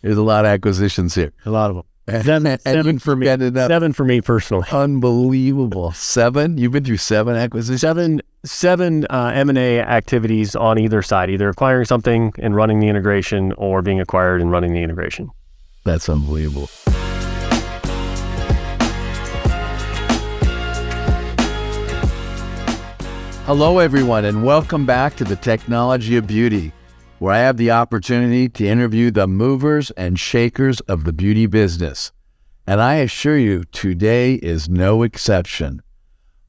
There's a lot of acquisitions here. A lot of them. Seven for me. 7 for me personally. Unbelievable. 7? You've been through 7 acquisitions? Seven M&A activities on either side, either acquiring something and running the integration or being acquired and running the integration. That's unbelievable. Hello, everyone, and welcome back to the Technology of Beauty, where I have the opportunity to interview the movers and shakers of the beauty business. And I assure you, today is no exception.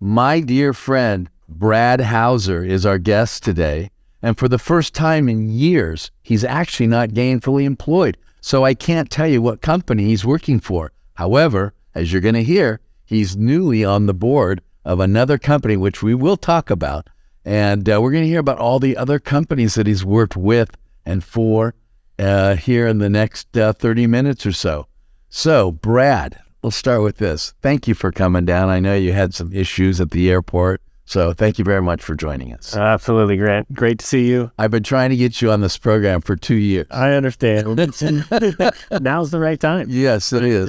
My dear friend, Brad Hauser, is our guest today. And for the first time in years, he's actually not gainfully employed. So I can't tell you what company he's working for. However, as you're going to hear, he's newly on the board of another company, which we will talk about. And we're going to hear about all the other companies that he's worked with and for here in the next 30 minutes or so. So, Brad, we'll start with this. Thank you for coming down. I know you had some issues at the airport, so thank you very much for joining us. Absolutely, Grant. Great to see you. I've been trying to get you on this program for 2 years. I understand. Now's the right time. Yes, it is.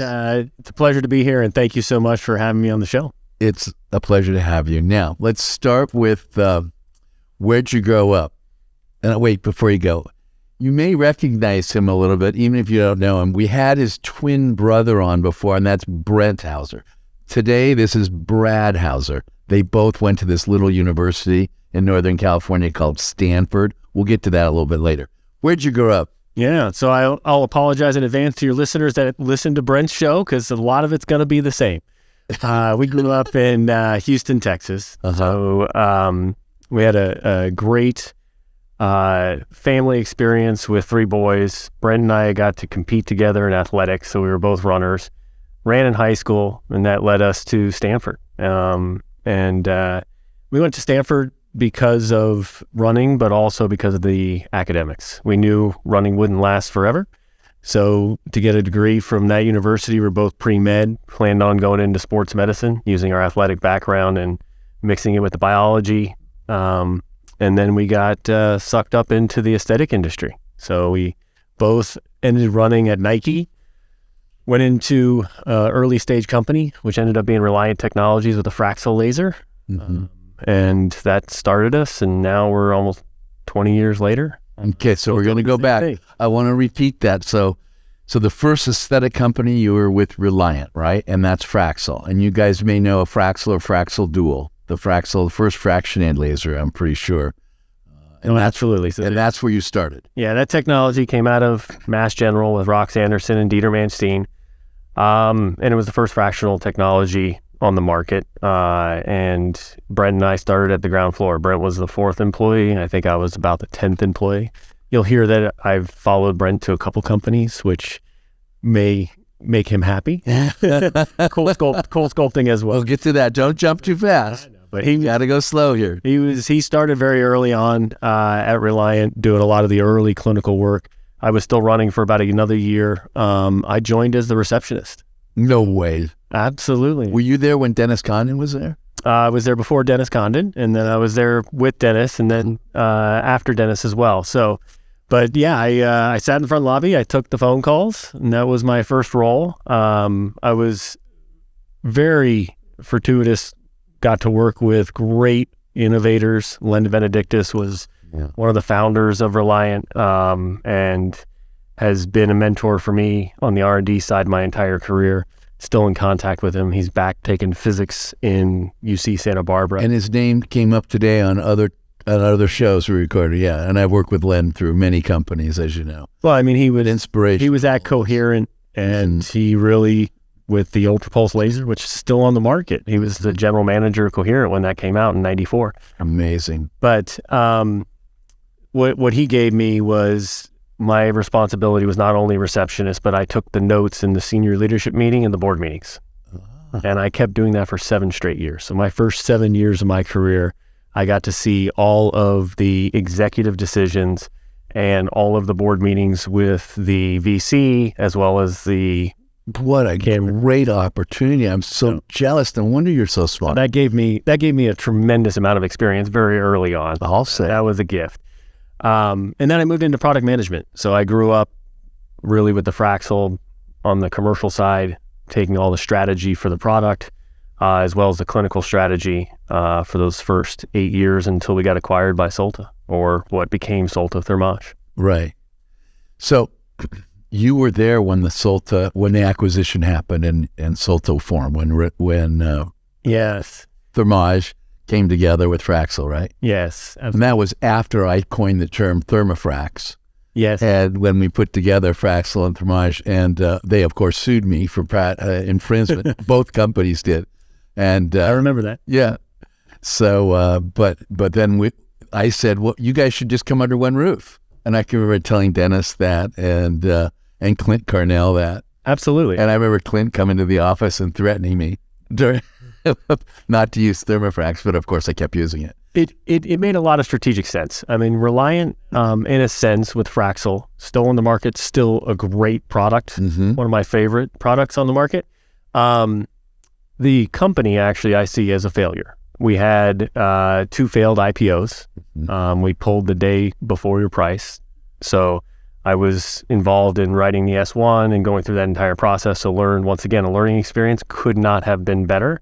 It's a pleasure to be here, and thank you so much for having me on the show. It's a pleasure to have you. Now, let's start with where'd you grow up? And wait, before you go, you may recognize him a little bit, even if you don't know him. We had his twin brother on before, and that's Brent Hauser. Today, this is Brad Hauser. They both went to this little university in Northern California called Stanford. We'll get to that a little bit later. Where'd you grow up? Yeah, so I'll apologize in advance to your listeners that listen to Brent's show, because a lot of it's going to be the same. We grew up in Houston, Texas. So we had a great family experience with 3 boys. Brent and I got to compete together in athletics, so we were both runners. Ran in high school, and that led us to Stanford. And we went to Stanford because of running, but also because of the academics. We knew running wouldn't last forever. So to get a degree from that university, we're both pre-med, planned on going into sports medicine, using our athletic background and mixing it with the biology. And then we got sucked up into the aesthetic industry. So we both ended running at Nike, went into early stage company, which ended up being Reliant Technologies with a Fraxel laser. Mm-hmm. And that started us, and now we're almost 20 years later. Okay, so we're going to go back. I want to repeat that. So the first aesthetic company, you were with Reliant, right? And that's Fraxel. And you guys may know a Fraxel or Fraxel Dual. The Fraxel, the first fractionated laser, I'm pretty sure. Absolutely. So that's where you started. Yeah, that technology came out of Mass General with Rox Anderson and Dieter Manstein. And it was the first fractional technology on the market. And Brent and I started at the ground floor. Brent was the 4th employee. I think I was about the 10th employee. You'll hear that I've followed Brent to a couple companies, which may make him happy. Cold sculpting as well. We'll get to that. Don't jump too fast. But he got to go slow here. He started very early on at Reliant, doing a lot of the early clinical work. I was still running for about another year. I joined as the receptionist. No way. Absolutely. Were you there when Dennis Condon was there? I was there before Dennis Condon, and then I was there with Dennis, and then after Dennis as well. So, but yeah, I sat in the front lobby. I took the phone calls, and that was my first role. I was very fortuitous, got to work with great innovators. Len Benedictus was one of the founders of Reliant, and has been a mentor for me on the R&D side my entire career. Still in contact with him. He's back taking physics in UC Santa Barbara. And his name came up today on other shows we recorded. Yeah, and I've worked with Len through many companies, as you know. Well, I mean, he was at Coherent, and he really, with the Ultra Pulse laser, which is still on the market, he was the general manager of Coherent when that came out in '94. Amazing. But what he gave me was, my responsibility was not only receptionist, but I took the notes in the senior leadership meeting and the board meetings. And I kept doing that for 7 straight years. So my first 7 years of my career, I got to see all of the executive decisions and all of the board meetings with the VC, as well as the... What a great opportunity. I'm so jealous. No wonder you're so smart. That gave me a tremendous amount of experience very early on. I'll say. That was a gift. And then I moved into product management. So I grew up really with the Fraxel on the commercial side, taking all the strategy for the product, as well as the clinical strategy for those first 8 years until we got acquired by Solta, or what became Solta Thermage. Right. So you were there when the acquisition happened and Solta formed, when Yes. Thermage came together with Fraxel, right? Yes. And that was after I coined the term thermofrax. Yes. And when we put together Fraxel and Thermage, and they, of course, sued me for infringement. Both companies did. And I remember that. Yeah. So, but then I said, well, you guys should just come under one roof. And I can remember telling Dennis that and Clint Carnell that. Absolutely. And I remember Clint coming to the office and threatening me not to use thermofrax, but of course I kept using it. It made a lot of strategic sense. I mean, Reliant, in a sense, with Fraxel, still on the market, still a great product, one of my favorite products on the market. The company, actually, I see as a failure. We had 2 failed IPOs. We pulled the day before your price. So I was involved in writing the S1 and going through that entire process. So once again, a learning experience could not have been better.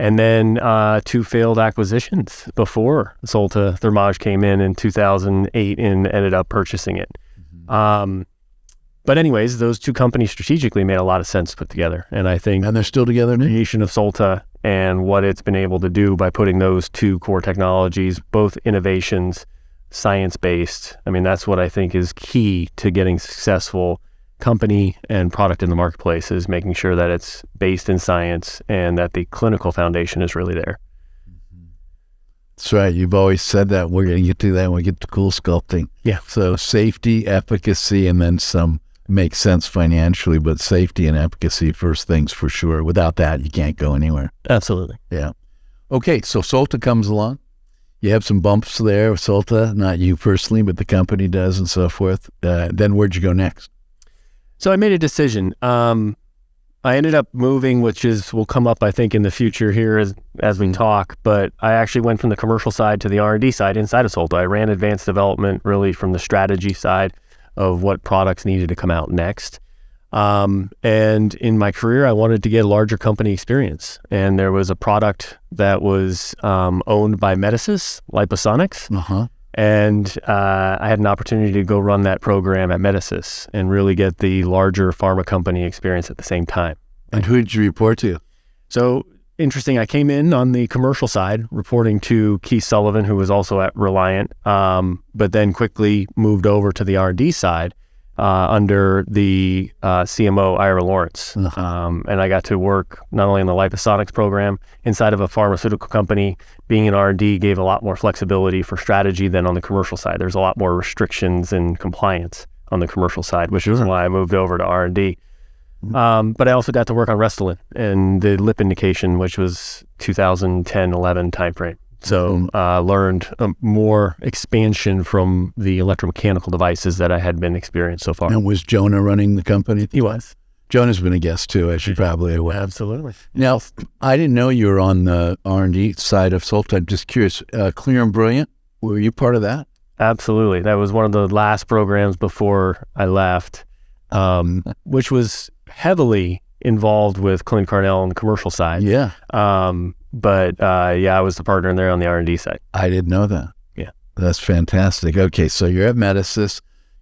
And then 2 failed acquisitions before Solta Thermage came in 2008 and ended up purchasing it. But anyways, those 2 companies strategically made a lot of sense to put together. And I think they're still together now? The creation of Solta and what it's been able to do by putting those 2 core technologies, both innovations, science-based. I mean, that's what I think is key to getting successful company and product in the marketplace, is making sure that it's based in science and that the clinical foundation is really there. That's right. You've always said that. We're going to get to that when we get to cool sculpting. Yeah. So safety, efficacy, and then some makes sense financially, but safety and efficacy first things for sure. Without that, you can't go anywhere. Absolutely. Yeah. Okay, so Solta comes along. You have some bumps there with Solta, not you personally, but the company does and so forth. Then where'd you go next? So I made a decision. I ended up moving, which will come up, I think, in the future here as we talk, but I actually went from the commercial side to the R&D side inside of Solta. I ran advanced development really from the strategy side of what products needed to come out next. And in my career, I wanted to get a larger company experience. And there was a product that was owned by Medicis, Liposonics. And I had an opportunity to go run that program at Medicis and really get the larger pharma company experience at the same time. And who did you report to? So interesting, I came in on the commercial side, reporting to Keith Sullivan, who was also at Reliant, but then quickly moved over to the R&D side under the CMO, Ira Lawrence. And I got to work not only in the Liposonics program inside of a pharmaceutical company. Being in R&D gave a lot more flexibility for strategy than on the commercial side. There's a lot more restrictions and compliance on the commercial side, which is why I moved over to R&D. But I also got to work on Restylane and the lip indication, which was 2010-11 timeframe. So learned more expansion from the electromechanical devices that I had been experienced so far. And was Jonah running the company? He was. Jonah's been a guest too, as you probably aware. Absolutely. Now, I didn't know you were on the R&D side of Solta. I'm just curious, Clear and Brilliant, were you part of that? Absolutely. That was one of the last programs before I left, which was heavily involved with Clint Carnell on the commercial side. Yeah. But I was the partner in there on the R&D side. I didn't know that. Yeah. That's fantastic. Okay, so you're at Medicis,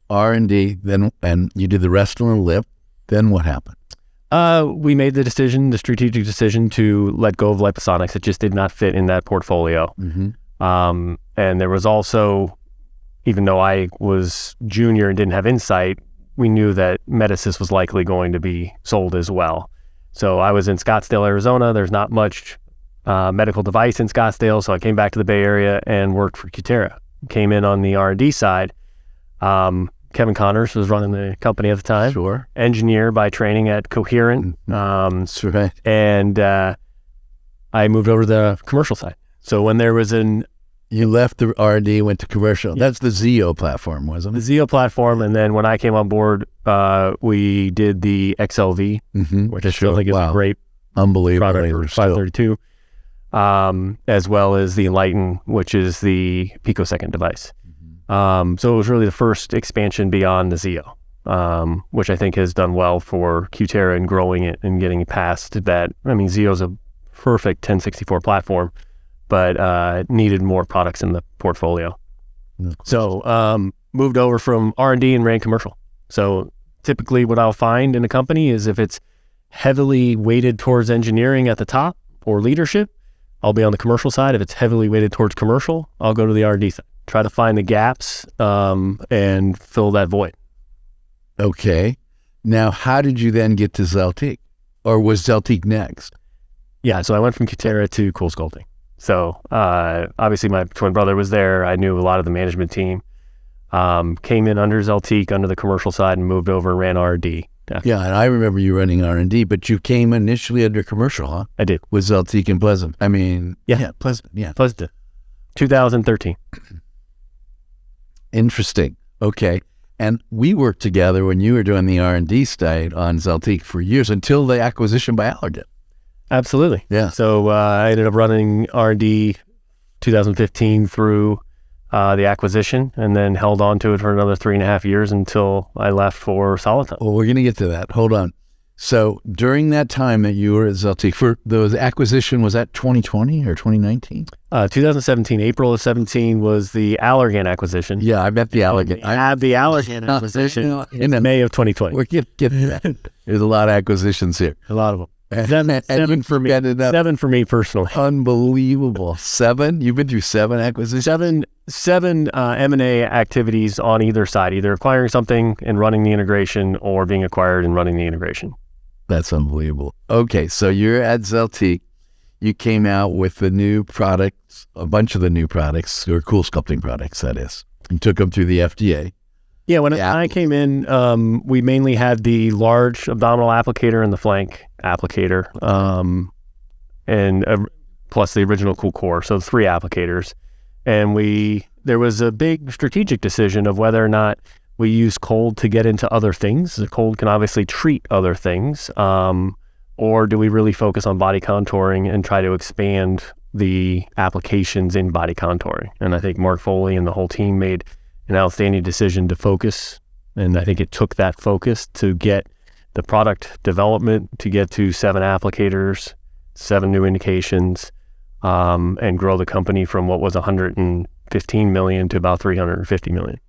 R&D, and you did the Restylane lip. Then what happened? We made the strategic decision to let go of Liposonics. It just did not fit in that portfolio. And there was also, even though I was junior and didn't have insight, we knew that Medicis was likely going to be sold as well. So I was in Scottsdale, Arizona. There's not much medical device in Scottsdale, so I came back to the Bay Area and worked for Cutera. Came in on the R&D side. Kevin Connors was running the company at the time. Sure. Engineer by training at Coherent. That's right. And I moved over to the commercial side. So when there was You left the R&D, went to commercial. Yeah. That's the Zeo platform, wasn't it? The Zeo platform, and then when I came on board, we did the XLV, which I still think is a great product for 532, as well as the Enlighten, which is the picosecond device. So it was really the first expansion beyond the Zeo. which I think has done well for Cutera and growing it and getting past that. I mean, Zeo's a perfect 1064 platform, but needed more products in the portfolio. So moved over from R&D and ran commercial. So typically what I'll find in a company is if it's heavily weighted towards engineering at the top or leadership, I'll be on the commercial side. If it's heavily weighted towards commercial, I'll go to the R&D side. Try to find the gaps and fill that void. Okay. Now, how did you then get to Zeltiq? Or was Zeltiq next? Yeah, so I went from Cutera to Cool Sculpting. So obviously my twin brother was there. I knew a lot of the management team. Came in under Zeltiq, under the commercial side, and moved over and ran R&D. Yeah, and I remember you running R&D, but you came initially under commercial, huh? I did. With Zeltiq and Pleasant. I mean, Pleasant. 2013. Interesting. Okay. And we worked together when you were doing the R&D side on Zeltiq for years until the acquisition by Allergan. Absolutely. Yeah. So I ended up running R&D 2015 through the acquisition, and then held on to it for another 3.5 years until I left for Soliton. Well, we're going to get to that. Hold on. So during that time that you were at Zeltiq, for the acquisition, was that 2020 or 2019? 2017, April of 17 was the Allergan acquisition. Yeah, I met the Allergan. I had the Allergan acquisition in May of 2020. We're getting that. There's a lot of acquisitions here. A lot of them. Seven for me. 7 for me personally. Unbelievable. 7? You've been through 7 acquisitions? Seven M&A activities on either side, either acquiring something and running the integration or being acquired and running the integration. That's unbelievable. Okay, so you're at Zeltiq. You came out with the new products, a bunch of the new products, or Cool Sculpting products, that is. You took them through the FDA. Yeah, when I came in, we mainly had the large abdominal applicator and the flank applicator, and plus the original Cool Core, so 3 applicators. And there was a big strategic decision of whether or not we use cold to get into other things. The cold can obviously treat other things, or do we really focus on body contouring and try to expand the applications in body contouring? And I think Mark Foley and the whole team made an outstanding decision to focus. And I think it took that focus to get the product development, to get to 7 applicators, 7 new indications, and grow the company from what was 115 million to about 350 million.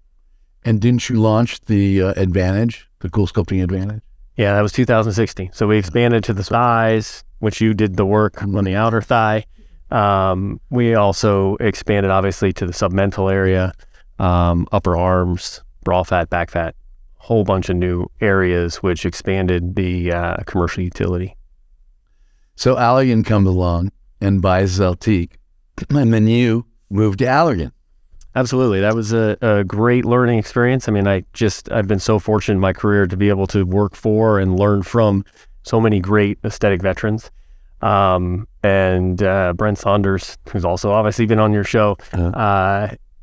And didn't you launch the Advantage, the Cool Sculpting Advantage? Yeah, that was 2016. So we expanded to the thighs, which you did the work on the outer thigh. We also expanded, obviously, to the submental area, upper arms, bra fat, back fat, whole bunch of new areas, which expanded the commercial utility. So Allergan comes along and buys Zeltiq, and then you moved to Allergan. Absolutely. That was a great learning experience. I mean, I've been so fortunate in my career to be able to work for and learn from so many great aesthetic veterans. And Brent Saunders, who's also obviously been on your show,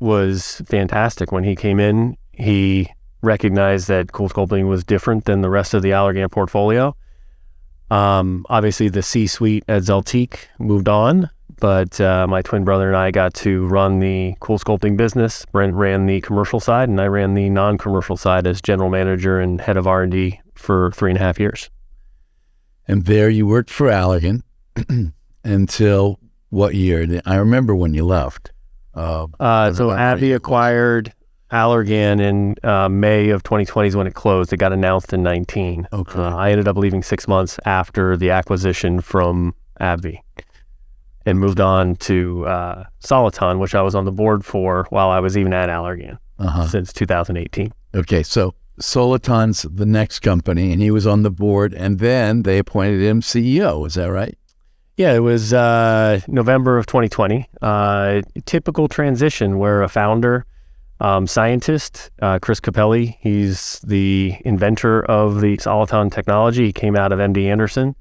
was fantastic. When he came in, he recognized that Cool Sculpting was different than the rest of the Allergan portfolio. Obviously, the C-suite at Zeltiq moved on, but my twin brother and I got to run the Cool Sculpting business. Brent ran the commercial side, and I ran the non-commercial side as general manager and head of R&D for 3.5 years. And there you worked for Allergan until what year? I remember when you left. So AbbVie acquired Allergan in May of 2020 is when it closed. It got announced in 19. Okay. I ended up leaving 6 months after the acquisition from AbbVie and moved on to Soliton, which I was on the board for while I was even at Allergan since 2018. Okay, so Soliton's the next company, and he was on the board, and then they appointed him CEO. Is that right? Yeah, it was November of 2020. Typical transition where a founder, scientist, Chris Capelli, he's the inventor of the Soliton technology. He came out of MD Anderson.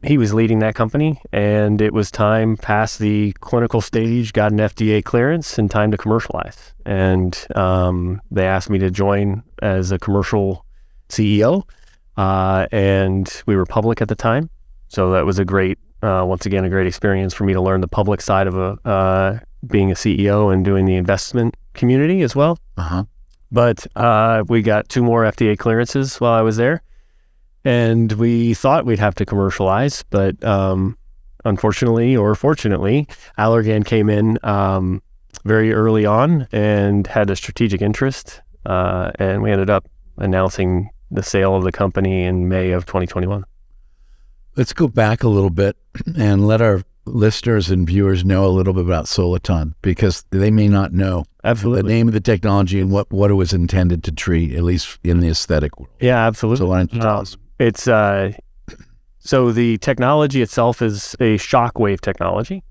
He was leading that company, and it was time past the clinical stage, got an FDA clearance, and time to commercialize. And they asked me to join as a commercial CEO, and we were public at the time. So that was a great, once again, a great experience for me to learn the public side of being a CEO and doing the investment community as well. But we got 2 more FDA clearances while I was there, and we thought we'd have to commercialize, but unfortunately or fortunately, Allergan came in very early on and had a strategic interest, and we ended up announcing the sale of the company in May of 2021. Let's go back a little bit and let our listeners and viewers know a little bit about Soliton, because they may not know Absolutely the name of the technology and what it was intended to treat, at least in the aesthetic world. Yeah, absolutely. So why don't you tell us? It's so the technology itself is a shockwave technology.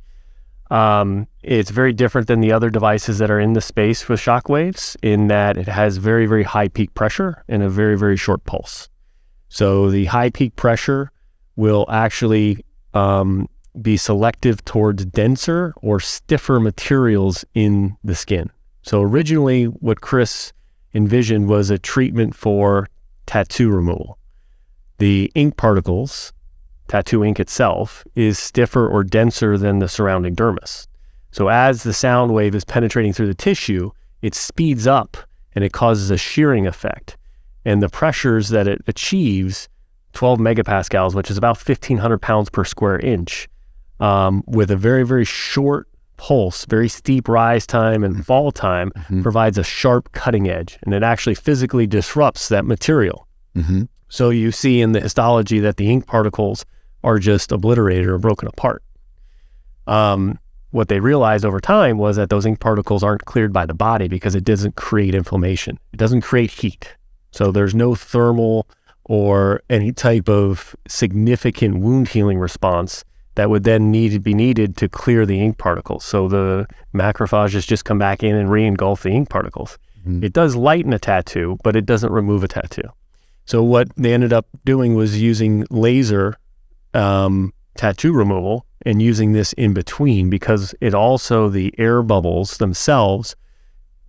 It's very different than the other devices that are in the space with shockwaves in that it has very, very high peak pressure and a very, very short pulse. So the high peak pressure will actually be selective towards denser or stiffer materials in the skin. So originally what Chris envisioned was a treatment for tattoo removal. The ink particles, tattoo ink itself, is stiffer or denser than the surrounding dermis. So as the sound wave is penetrating through the tissue, it speeds up and it causes a shearing effect. And the pressures that it achieves, 12 megapascals, which is about 1,500 pounds per square inch, with a very, very short pulse, very steep rise time and fall time, provides a sharp cutting edge, and it actually physically disrupts that material. So you see in the histology that the ink particles are just obliterated or broken apart. What they realized over time was that those ink particles aren't cleared by the body because it doesn't create inflammation. It doesn't create heat. So there's no thermal or any type of significant wound healing response that would then need to be needed to clear the ink particles. So the macrophages just come back in and re-engulf the ink particles. It does lighten a tattoo, but it doesn't remove a tattoo. So what they ended up doing was using laser tattoo removal and using this in between, because it also, the air bubbles themselves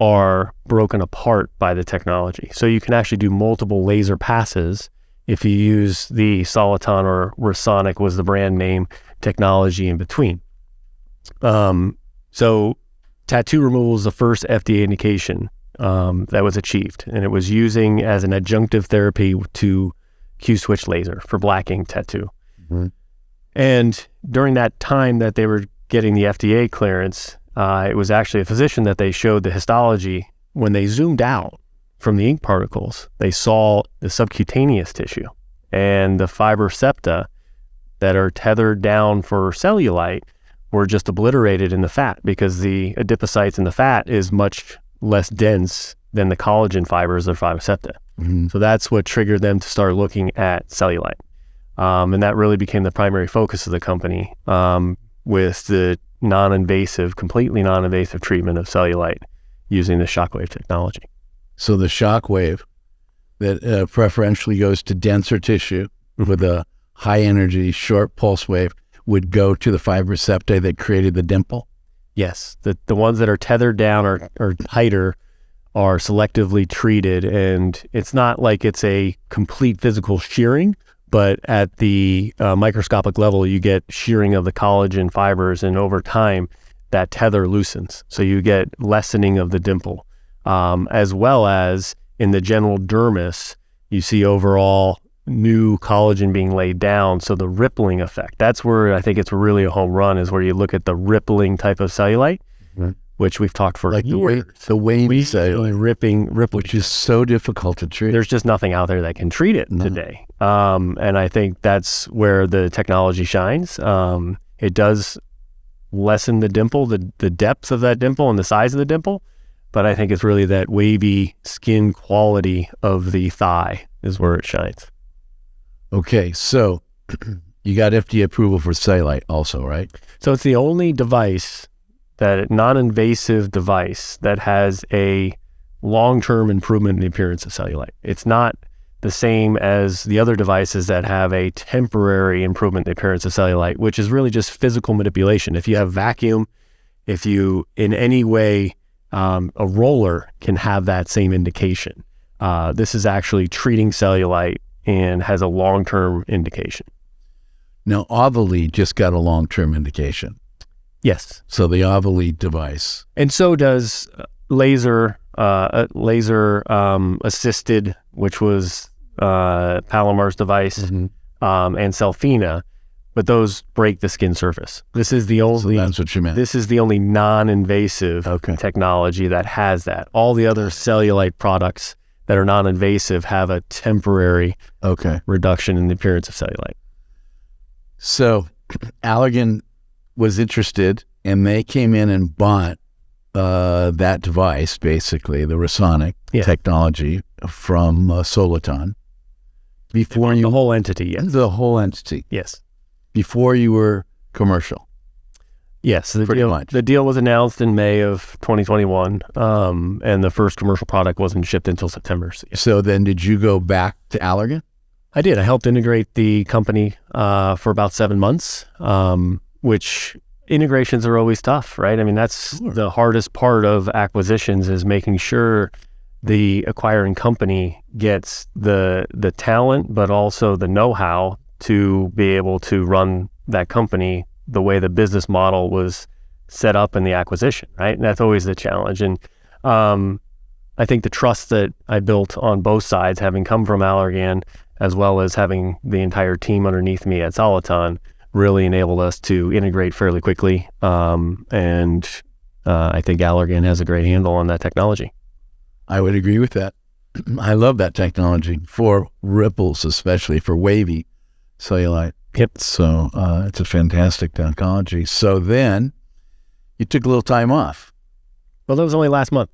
are broken apart by the technology. So you can actually do multiple laser passes if you use the Soliton, or Resonic was the brand name, technology in between. So tattoo removal is the first FDA indication that was achieved, and it was using as an adjunctive therapy to Q-switch laser for black ink tattoo. And during that time that they were getting the FDA clearance, it was actually a physician that they showed the histology. When they zoomed out from the ink particles, they saw the subcutaneous tissue and the fiber septa that are tethered down for cellulite were just obliterated in the fat, because the adipocytes in the fat is much less dense than the collagen fibers or fiber septa. So that's what triggered them to start looking at cellulite. And that really became the primary focus of the company, with the completely non-invasive treatment of cellulite using the shockwave technology. So the shockwave that preferentially goes to denser tissue with a high energy, short pulse wave would go to the fiber septa that created the dimple? Yes. The ones that are tethered down or tighter are selectively treated, and it's not like it's a complete physical shearing, but at the microscopic level, you get shearing of the collagen fibers, and over time, that tether loosens. So you get lessening of the dimple, as well as in the general dermis, you see overall new collagen being laid down. So the rippling effect, that's where I think it's really a home run, is where you look at the rippling type of cellulite, which we've talked for like years. the wave cellulite, rippling, which is so difficult to treat. There's just nothing out there that can treat it today. And I think that's where the technology shines. It does lessen the dimple, the depth of that dimple and the size of the dimple, but I think it's really that wavy skin quality of the thigh is where it shines. Okay, so you got FDA approval for cellulite also, right? So it's the only device, that non-invasive device, that has a long-term improvement in the appearance of cellulite. It's not the same as the other devices that have a temporary improvement in the appearance of cellulite, which is really just physical manipulation. If you have vacuum, if you in any way, a roller can have that same indication. This is actually treating cellulite and has a long-term indication. Now, Ovoly just got a long-term indication. Yes. So the Ovoly device. And so does laser assisted, which was Palomar's device, and Selfina, but those break the skin surface. This is the only. So that's what you meant. This is the only non-invasive technology that has that. All the other cellulite products that are non-invasive have a temporary reduction in the appearance of cellulite. So Allergan was interested, and they came in and bought that device, basically the Rasonic technology from Soliton. Before the whole entity, yes. The whole entity. Yes. Before you were commercial. Yes. The deal was announced in May of 2021, and the first commercial product wasn't shipped until September. So then did you go back to Allergan? I did. I helped integrate the company for about 7 months, which integrations are always tough, right? I mean, that's the hardest part of acquisitions, is making sure the acquiring company gets the talent, but also the know-how to be able to run that company the way the business model was set up in the acquisition, right? And that's always the challenge. And I think the trust that I built on both sides, having come from Allergan, as well as having the entire team underneath me at Soliton, really enabled us to integrate fairly quickly. And I think Allergan has a great handle on that technology. I would agree with that. I love that technology for ripples, especially for wavy cellulite. Yep. So it's a fantastic technology. So then you took a little time off. Well, that was only last month,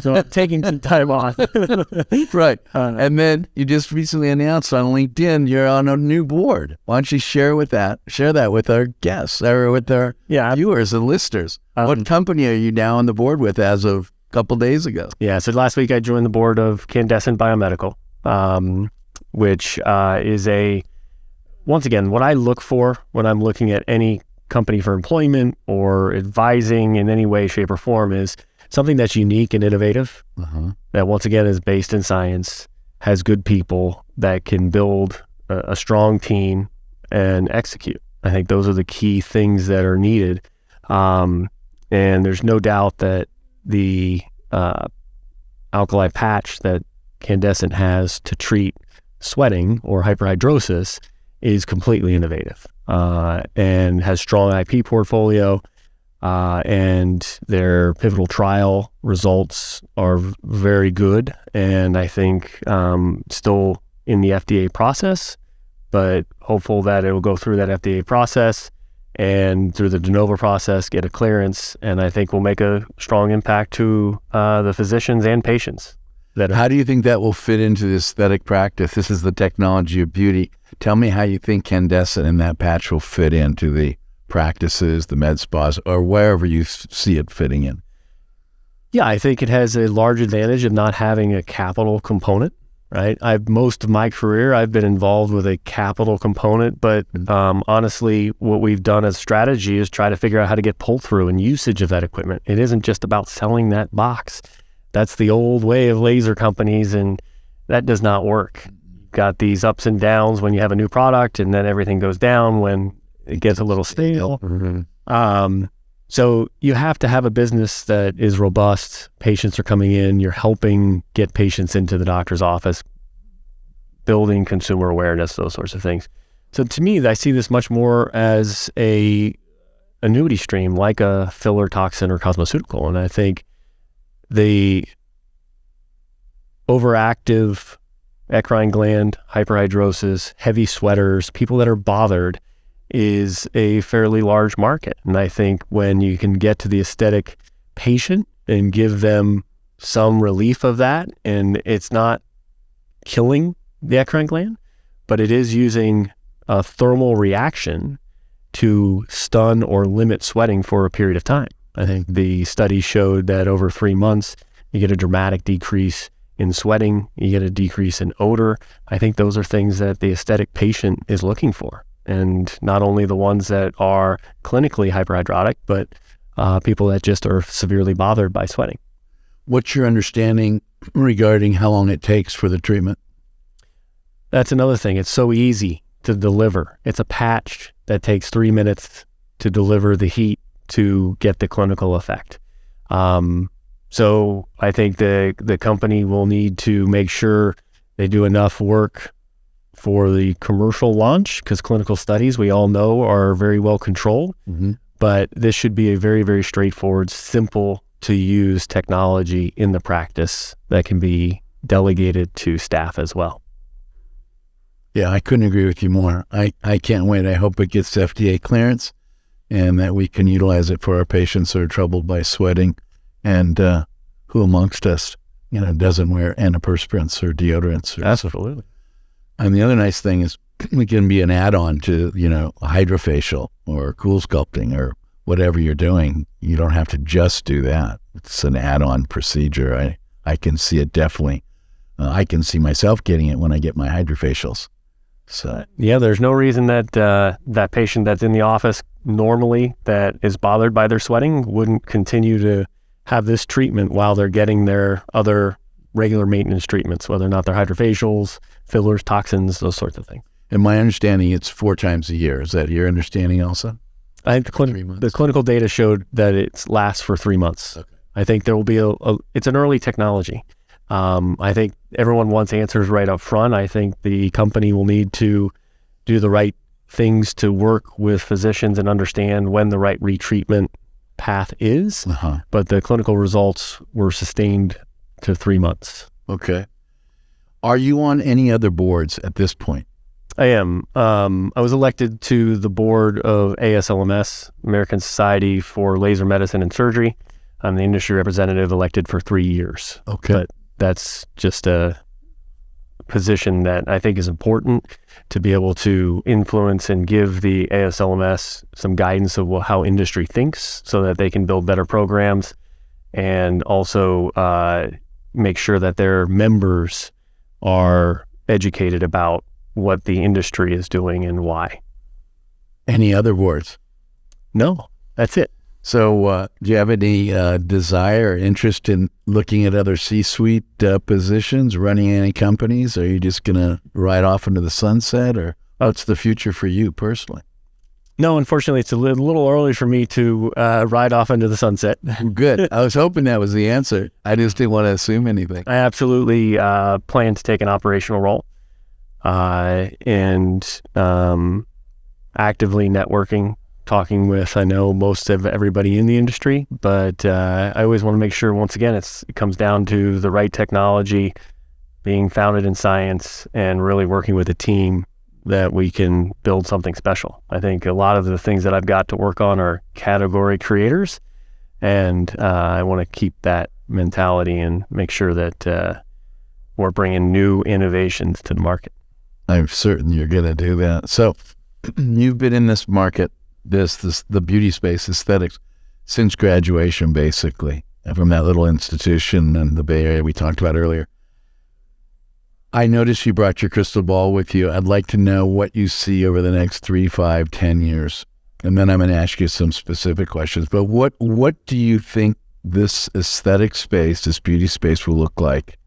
so I'm taking some time off. Right. And then you just recently announced on LinkedIn you're on a new board. Why don't you share that with our guests or with our viewers and listeners? What company are you now on the board with as of a couple days ago? Yeah, so last week I joined the board of Candesant Biomedical, which is once again, what I look for when I'm looking at any company for employment or advising in any way, shape, or form is something that's unique and innovative, that once again is based in science, has good people that can build a strong team and execute. I think those are the key things that are needed. And there's no doubt that the alkali patch that Candescent has to treat sweating or hyperhidrosis is completely innovative and has strong IP portfolio. And their pivotal trial results are very good, and I think still in the FDA process, but hopeful that it will go through that FDA process and through the de novo process, get a clearance, and I think will make a strong impact to the physicians and patients. How do you think that will fit into the aesthetic practice? This is the technology of beauty. Tell me how you think Candescent and that patch will fit into the practices, the med spas, or wherever you see it fitting in. Yeah, I think it has a large advantage of not having a capital component, right? Most of my career, I've been involved with a capital component, but honestly, what we've done as strategy is try to figure out how to get pull through and usage of that equipment. It isn't just about selling that box. That's the old way of laser companies, and that does not work. You've got these ups and downs when you have a new product, and then everything goes down when it gets a little stale. So you have to have a business that is robust. Patients are coming in. You're helping get patients into the doctor's office, building consumer awareness, those sorts of things. So to me, I see this much more as a annuity stream, like a filler, toxin, or cosmeceutical. And I think the overactive eccrine gland, hyperhidrosis, heavy sweaters, people that are bothered, is a fairly large market. And I think when you can get to the aesthetic patient and give them some relief of that, and it's not killing the eccrine gland, but it is using a thermal reaction to stun or limit sweating for a period of time. I think the study showed that over 3 months, you get a dramatic decrease in sweating, you get a decrease in odor. I think those are things that the aesthetic patient is looking for. And not only the ones that are clinically hyperhidrotic, but people that just are severely bothered by sweating. What's your understanding regarding how long it takes for the treatment? That's another thing. It's so easy to deliver. It's a patch that takes 3 So I think the company will need to make sure they do enough work for the commercial launch, because clinical studies, we all know, are very well controlled. Mm-hmm. But this should be a very, very straightforward, simple to use technology in the practice that can be delegated to staff as well. Yeah, I couldn't agree with you more. I can't wait. I hope it gets FDA clearance and that we can utilize it for our patients that are troubled by sweating. And who amongst us, doesn't wear antiperspirants or deodorants? Absolutely. And the other nice thing is it can be an add-on to, a hydrofacial or cool sculpting or whatever you're doing. You don't have to just do that. It's an add-on procedure. I can see it definitely. I can see myself getting it when I get my hydrofacials. So yeah, there's no reason that that patient that's in the office normally that is bothered by their sweating wouldn't continue to have this treatment while they're getting their other regular maintenance treatments, whether or not they're hydrofacials, fillers, toxins, those sorts of things. In my understanding, it's 4 times a year. Is that your understanding also? I think the clinical data showed that it lasts for 3 months. Okay. I think there will be it's an early technology. I think everyone wants answers right up front. I think the company will need to do the right things to work with physicians and understand when the right retreatment path is. But the clinical results were sustained to 3 months. Okay. Are you on any other boards at this point? I am. I was elected to the board of ASLMS, American Society for Laser Medicine and Surgery. I'm the industry representative elected for 3 years. Okay. But that's just a position that I think is important to be able to influence and give the ASLMS some guidance of how industry thinks so that they can build better programs and also make sure that their members are educated about what the industry is doing and why. Any other boards? No, that's it. So do you have any desire or interest in looking at other C-suite positions, running any companies? Or are you just going to ride off into the sunset? Or what's the future for you personally? No, unfortunately, it's a little early for me to ride off into the sunset. Good. I was hoping that was the answer. I just didn't want to assume anything. I absolutely plan to take an operational role and actively networking, talking with, I know, most of everybody in the industry, but I always want to make sure, once again, it comes down to the right technology, being founded in science, and really working with a team that we can build something special. I think a lot of the things that I've got to work on are category creators, and I want to keep that mentality and make sure that we're bringing new innovations to the market. I'm certain you're going to do that. So you've been in this market, the beauty space, aesthetics, since graduation, basically, from that little institution in the Bay Area we talked about earlier. I noticed you brought your crystal ball with you. I'd like to know what you see over the next 3, 5, 10 years. And then I'm going to ask you some specific questions. But what do you think this aesthetic space, this beauty space will look like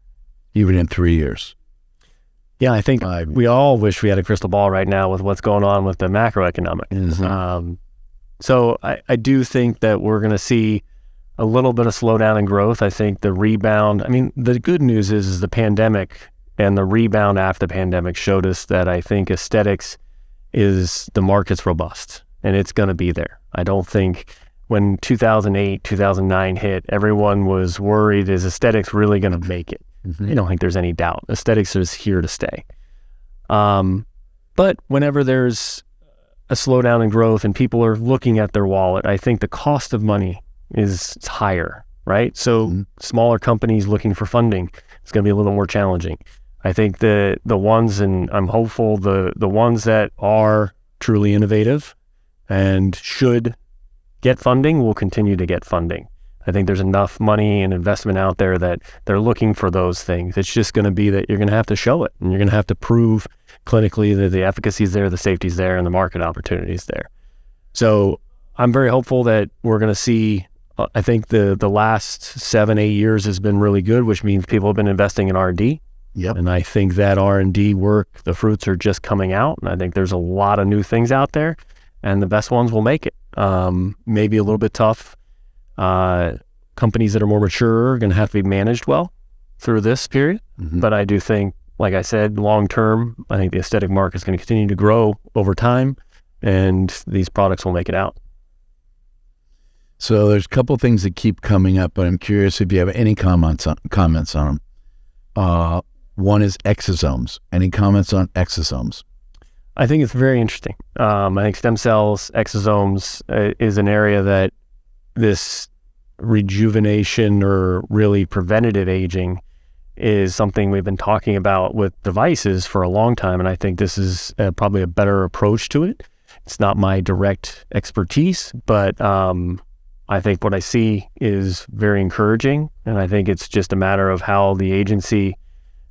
even in 3 years? Yeah, I think we all wish we had a crystal ball right now with what's going on with the macroeconomic. Mm-hmm. So I do think that we're going to see a little bit of slowdown in growth. I think the rebound, the good news is the pandemic and the rebound after the pandemic showed us that I think aesthetics the market's robust and it's going to be there. I don't think when 2008, 2009 hit, everyone was worried, is aesthetics really going to make it? Mm-hmm. I don't think there's any doubt. Aesthetics is here to stay. But whenever there's a slowdown in growth and people are looking at their wallet, I think the cost of money is higher, right? So smaller companies looking for funding, it's going to be a little more challenging. I think the ones, and I'm hopeful, the ones that are truly innovative and should get funding will continue to get funding. I think there's enough money and investment out there that they're looking for those things. It's just going to be that you're going to have to show it, and you're going to have to prove clinically that the efficacy is there, the safety is there, and the market opportunity is there. So I'm very hopeful that we're going to see, I think the last 7-8 years has been really good, which means people have been investing in R&D. Yep. And I think that R&D work, the fruits are just coming out. And I think there's a lot of new things out there, and the best ones will make it. Maybe a little bit tough companies that are more mature are going to have to be managed well through this period. But I do think, like I said, long term, I think the aesthetic market is going to continue to grow over time, and these products will make it out. So there's a couple things that keep coming up, but I'm curious if you have any comments on them. One is exosomes. Any comments on exosomes? I think it's very interesting. I think stem cells, exosomes is an area that this rejuvenation or really preventative aging is something we've been talking about with devices for a long time. And I think this is probably a better approach to it. It's not my direct expertise, but I think what I see is very encouraging. And I think it's just a matter of how the agency,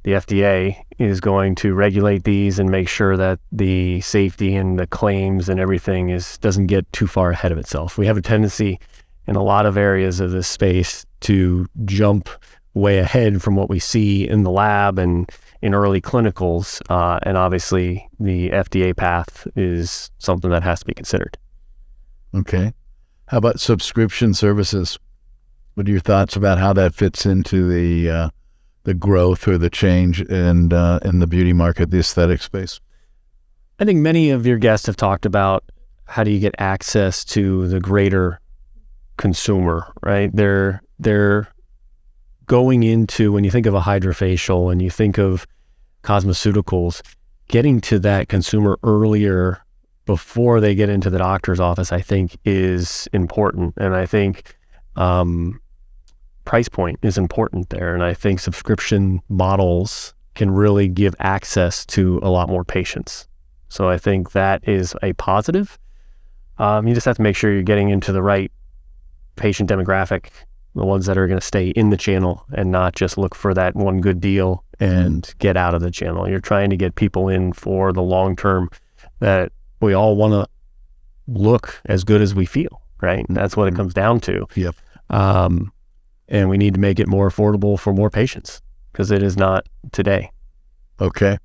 the FDA, is going to regulate these and make sure that the safety and the claims and everything doesn't get too far ahead of itself. We have a tendency in a lot of areas of this space to jump way ahead from what we see in the lab and in early clinicals. And obviously the FDA path is something that has to be considered. Okay. How about subscription services? What are your thoughts about how that fits into the growth or the change in the beauty market, the aesthetic space? I think many of your guests have talked about how do you get access to the greater consumer, right? They're going into, when you think of a hydrofacial and you think of cosmeceuticals, getting to that consumer earlier before they get into the doctor's office, I think is important. And I think price point is important there. And I think subscription models can really give access to a lot more patients. So I think that is a positive. You just have to make sure you're getting into the right patient demographic, the ones that are going to stay in the channel and not just look for that one good deal and get out of the channel. You're trying to get people in for the long term, that we all want to look as good as we feel, right? And that's what it comes down to. Yep. And we need to make it more affordable for more patients, because it is not today. Okay.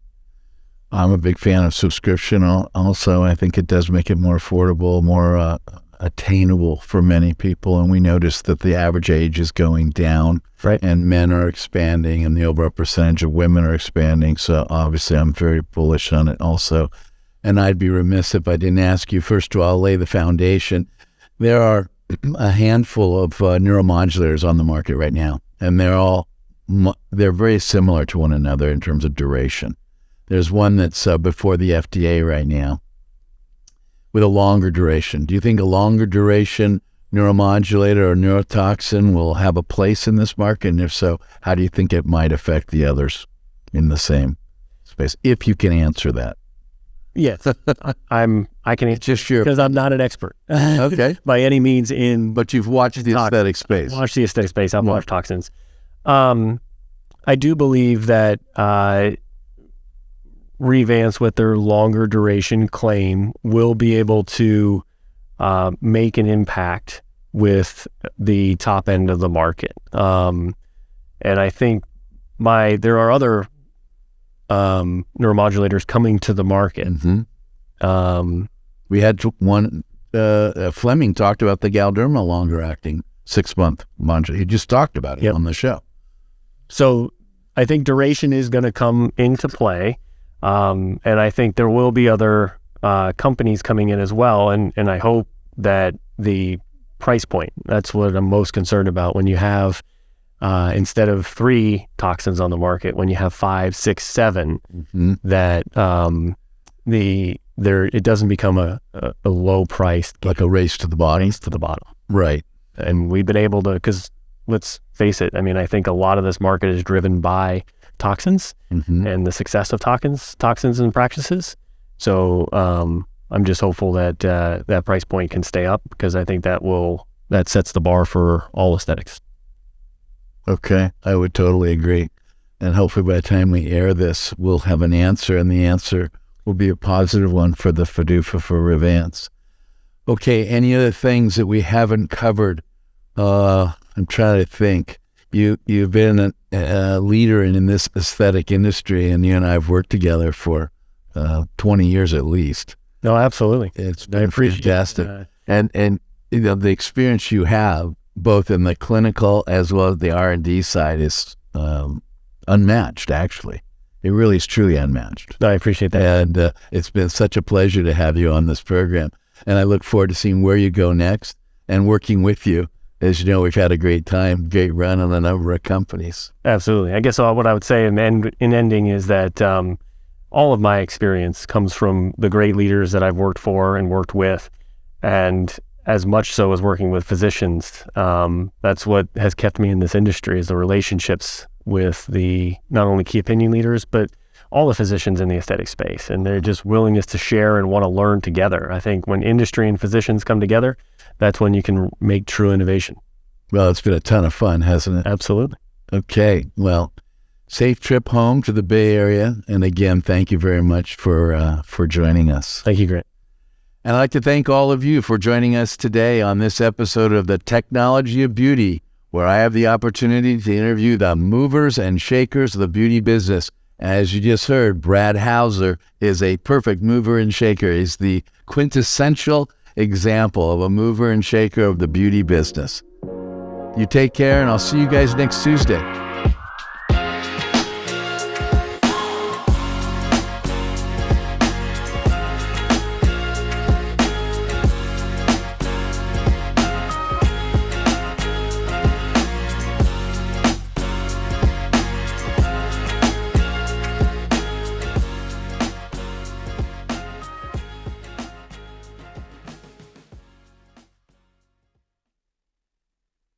I'm a big fan of subscription also. I think it does make it more affordable, more attainable for many people. And we notice that the average age is going down, right? And men are expanding and the overall percentage of women are expanding. So obviously I'm very bullish on it also. And I'd be remiss if I didn't ask you, first of all, lay the foundation. There are a handful of neuromodulators on the market right now, and they're very similar to one another in terms of duration. There's one that's before the FDA right now with a longer duration. Do you think a longer duration neuromodulator or neurotoxin will have a place in this market? And if so, how do you think it might affect the others in the same space? If you can answer that. Yes, I can just sure, because I'm not an expert. Okay, by any means but you've watched the aesthetic space. Watched the aesthetic space. I've watched toxins. I do believe that Revance, with their longer duration claim, will be able to make an impact with the top end of the market. And I think there are other neuromodulators coming to the market. We had one, Fleming talked about the Galderma longer acting 6-month modulator. He just talked about it on the show. So I think duration is going to come into play. And I think there will be other companies coming in as well. And I hope that the price point, that's what I'm most concerned about. When you have, instead of 3 toxins on the market, when you have 5, 6, 7, that it doesn't become a low priced, like a race to the bottom. Right. And we've been able to, because let's face it, I mean, I think a lot of this market is driven by toxins and the success of toxins and practices. So I'm just hopeful that that price point can stay up, because I think that sets the bar for all aesthetics. Okay, I would totally agree. And hopefully by the time we air this, we'll have an answer, and the answer will be a positive one for the FDUFA for Revance. Okay, any other things that we haven't covered? I'm trying to think. You've been a leader in this aesthetic industry, and you and I have worked together for 20 years at least. No, absolutely. It's been fantastic. And you know, the experience you have both in the clinical as well as the R&D side, is unmatched, actually. It really is truly unmatched. I appreciate that. And it's been such a pleasure to have you on this program. And I look forward to seeing where you go next and working with you. As you know, we've had a great time, great run on a number of companies. Absolutely. I guess what I would say in ending is that all of my experience comes from the great leaders that I've worked for and worked with. And as much so as working with physicians, that's what has kept me in this industry, is the relationships with the not only key opinion leaders, but all the physicians in the aesthetic space, and their just willingness to share and want to learn together. I think when industry and physicians come together, that's when you can make true innovation. Well, it's been a ton of fun, hasn't it? Absolutely. Okay. Well, safe trip home to the Bay Area. And again, thank you very much for joining us. Thank you, Grant. And I'd like to thank all of you for joining us today on this episode of The Technology of Beauty, where I have the opportunity to interview the movers and shakers of the beauty business. As you just heard, Brad Hauser is a perfect mover and shaker. He's the quintessential example of a mover and shaker of the beauty business. You take care, and I'll see you guys next Tuesday.